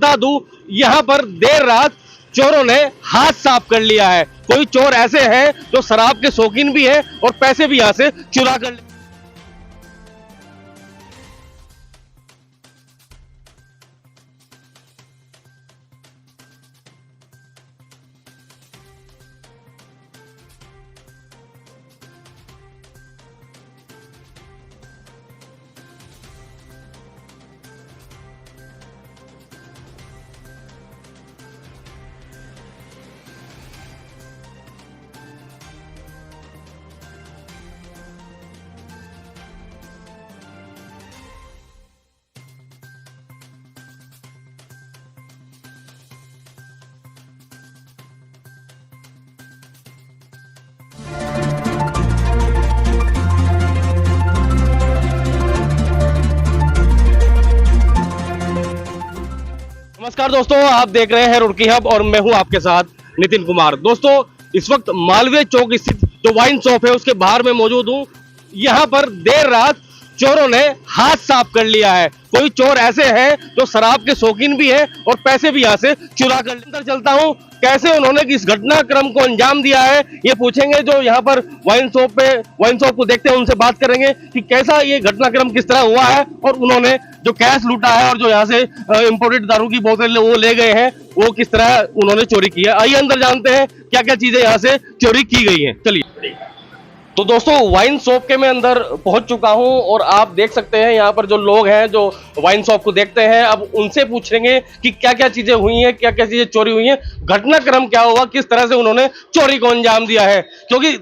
बता दूं, यहाँ पर देर रात चोरों ने हाथ साफ कर लिया है। कोई चोर ऐसे हैं जो शराब के शौकीन भी हैं और पैसे भी यहाँ से चुरा कर नमस्कार दोस्तों, आप देख रहे हैं रुड़की हब और मैं हूं आपके साथ नितिन कुमार। दोस्तों, इस वक्त मालवीय चौक स्थित जो वाइन शॉप है उसके बाहर में मौजूद हूं। यहां पर देर रात चोरों ने हाथ साफ कर लिया है। कोई चोर ऐसे हैं जो शराब के शौकीन भी है और पैसे भी यहां से चुरा कर अंदर चलता हूं। कैसे उन्होंने इस घटनाक्रम को अंजाम दिया है ये पूछेंगे। जो यहाँ पर वाइन शॉप को देखते हैं उनसे बात करेंगे कि कैसा ये घटनाक्रम किस तरह हुआ है और उन्होंने जो कैश लूटा है और जो यहाँ से इंपोर्टेड दारू की बोतल वो ले गए हैं वो किस तरह उन्होंने चोरी की है। आइए अंदर जानते हैं क्या क्या चीजें यहाँ से चोरी की गई है। चलिए। तो दोस्तों, वाइन शॉप के मैं अंदर पहुंच चुका हूं और आप देख सकते हैं यहाँ पर जो लोग हैं जो वाइन शॉप को देखते हैं, अब उनसे पूछेंगे कि क्या क्या चीजें हुई हैं, क्या क्या चीजें चोरी हुई हैं, घटनाक्रम क्या हुआ, किस तरह से उन्होंने चोरी को अंजाम दिया है। क्योंकि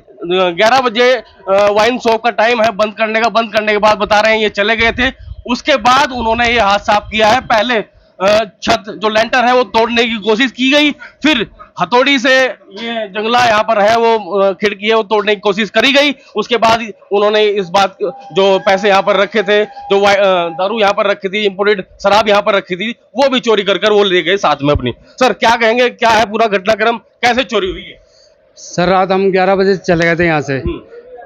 11 बजे वाइन शॉप का टाइम है बंद करने के बाद बता रहे हैं ये चले गए थे। उसके बाद उन्होंने ये हाथ साफ किया है। पहले छत जो लेंटर है वो तोड़ने की कोशिश की गई, फिर हथौड़ी से ये जंगला यहाँ पर है वो खिड़की है वो तोड़ने की कोशिश करी गई। उसके बाद उन्होंने इस बात जो पैसे यहाँ पर रखे थे, जो दारू यहाँ पर रखी थी, इंपोर्टेड शराब यहाँ पर रखी थी, वो भी चोरी कर वो ले गए साथ में अपनी। सर क्या कहेंगे, क्या है पूरा घटनाक्रम, कैसे चोरी हुई है? सर रात हम 11 बजे चले गए थे यहाँ से।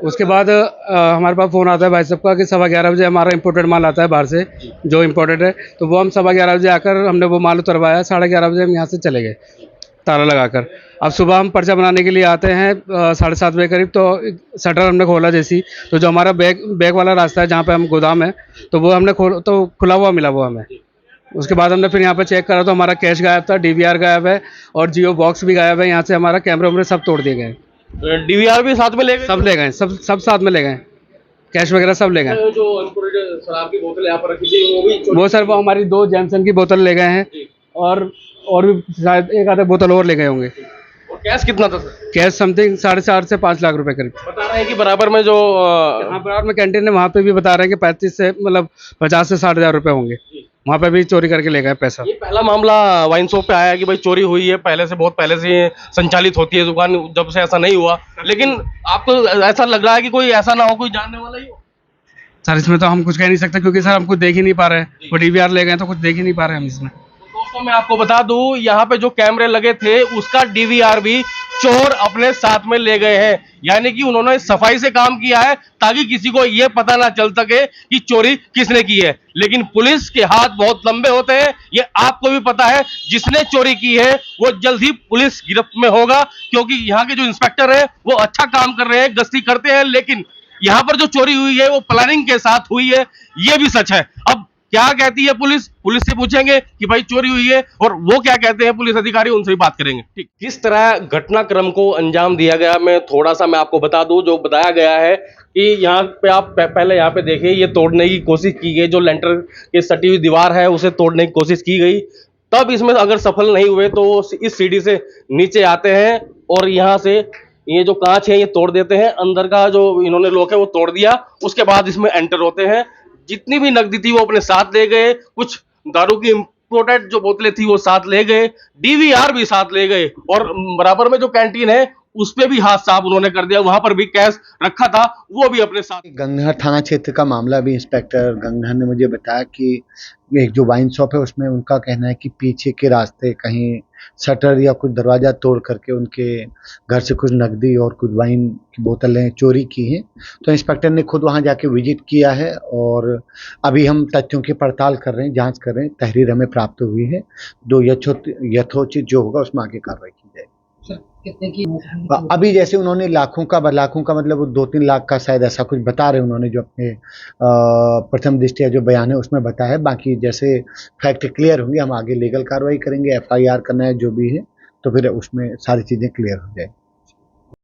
उसके बाद हमारे पास फ़ोन आता है भाई साहब का कि 11:15 बजे हमारा इंपोर्टेड माल आता है बाहर से, जो इंपोर्टेड है। तो वो हम 11:15 बजे आकर हमने वो माल उतरवाया। 11:30 बजे हम यहाँ से चले गए ताला लगाकर। अब सुबह हम पर्चा बनाने के लिए आते हैं 7:30 बजे करीब। तो शटर हमने खोला जैसी, तो जो हमारा बैग वाला रास्ता है जहाँ पे हम गोदाम है, तो वो हमने तो खुला हुआ मिला वो हमें। उसके बाद हमने फिर यहाँ पे चेक करा तो हमारा कैश गायब था, डीवीआर गायब है और जियो बॉक्स भी गायब है। यहाँ से हमारा कैमरे वैमरे सब तोड़ दिए गए। डीवीआर भी साथ में ले गए? सब ले गए, सब साथ में ले गए, कैश वगैरह सब ले गए। जो इंपोर्टेड शराब की बोतल यहाँ पर रखी थी वो सर वो हमारी 2 जैमसन की बोतल ले गए हैं और भी शायद एक आधा बोतल और ले गए होंगे। और कैश कितना था सर? कैश समथिंग 4.5 से 5 लाख रुपए करीब। बता रहे हैं कि बराबर में जो बराबर में कैंटीन है वहाँ पे भी बता रहे हैं कि 35 से मतलब 50 से 60 हज़ार रुपए होंगे। वहाँ पे भी चोरी करके ले गए पैसा। ये पहला मामला वाइन शॉप पे आया है कि भाई चोरी हुई है। पहले से बहुत पहले से ये संचालित होती है दुकान, जब से ऐसा नहीं हुआ। लेकिन आपको ऐसा लग रहा है कि कोई ऐसा ना हो, कोई जानने वाला ही हो? सर इसमें तो हम कुछ कह नहीं सकते क्योंकि सर हम कुछ देख ही नहीं पा रहे हैं। वो डीवीआर ले गए तो कुछ देख ही नहीं पा रहे हम इसमें। दोस्तों, मैं आपको बता दूं, यहाँ पे जो कैमरे लगे थे उसका डीवीआर भी चोर अपने साथ में ले गए हैं। यानी कि उन्होंने सफाई से काम किया है ताकि किसी को यह पता ना चल सके कि चोरी किसने की है। लेकिन पुलिस के हाथ बहुत लंबे होते हैं, ये आपको भी पता है। जिसने चोरी की है वो जल्द ही पुलिस गिरफ्त में होगा, क्योंकि यहाँ के जो इंस्पेक्टर है वो अच्छा काम कर रहे हैं, गश्ती करते हैं। लेकिन यहाँ पर जो चोरी हुई है वो प्लानिंग के साथ हुई है, ये भी सच है। अब क्या कहती है पुलिस से पूछेंगे कि भाई चोरी हुई है और वो क्या कहते हैं पुलिस अधिकारी, उनसे भी बात करेंगे। ठीक, किस तरह घटनाक्रम को अंजाम दिया गया मैं आपको बता दूं। जो बताया गया है कि यहाँ पे आप पहले यहाँ पे देखिए, ये तोड़ने की कोशिश की गई, जो लेंटर के सटी हुई दीवार है उसे तोड़ने की कोशिश की गई। तब इसमें अगर सफल नहीं हुए तो इस सीढ़ी से नीचे आते हैं और यहाँ से ये जो कांच है ये तोड़ देते हैं। अंदर का जो इन्होंने लॉक है वो तोड़ दिया। उसके बाद इसमें एंटर होते हैं। जितनी भी नकदी थी वो अपने साथ ले गए। कुछ दारू की इंपोर्टेड जो बोतलें थी वो साथ ले गए, डीवीआर भी साथ ले गए और बराबर में जो कैंटीन है उस पे भी हाथ साफ उन्होंने कर दिया। वहां पर भी कैश रखा था, वो भी अपने साथ। गंगनहर थाना क्षेत्र का मामला भी इंस्पेक्टर गंगनहर ने मुझे बताया कि एक जो वाइन शॉप है उसमें उनका कहना है कि पीछे के रास्ते कहीं शटर या कुछ दरवाज़ा तोड़ करके उनके घर से कुछ नकदी और कुछ वाइन की बोतलें चोरी की हैं। तो इंस्पेक्टर ने खुद वहाँ जाके विजिट किया है और अभी हम तथ्यों की पड़ताल कर रहे हैं, जांच कर रहे हैं। तहरीर हमें प्राप्त हुई है, जो यथोचित जो होगा उसमें आगे कार्रवाई की जाएगी। कितने की अभी जैसे उन्होंने लाखों का मतलब वो 2-3 लाख का शायद ऐसा कुछ बता रहे हैं उन्होंने, जो अपने प्रथम दृष्टया जो बयान है उसमें बताया है। बाकी जैसे फैक्ट क्लियर होंगे हम आगे लीगल कार्रवाई करेंगे, FIR करना है जो भी है, तो फिर उसमें सारी चीज़ें क्लियर हो जाएगी।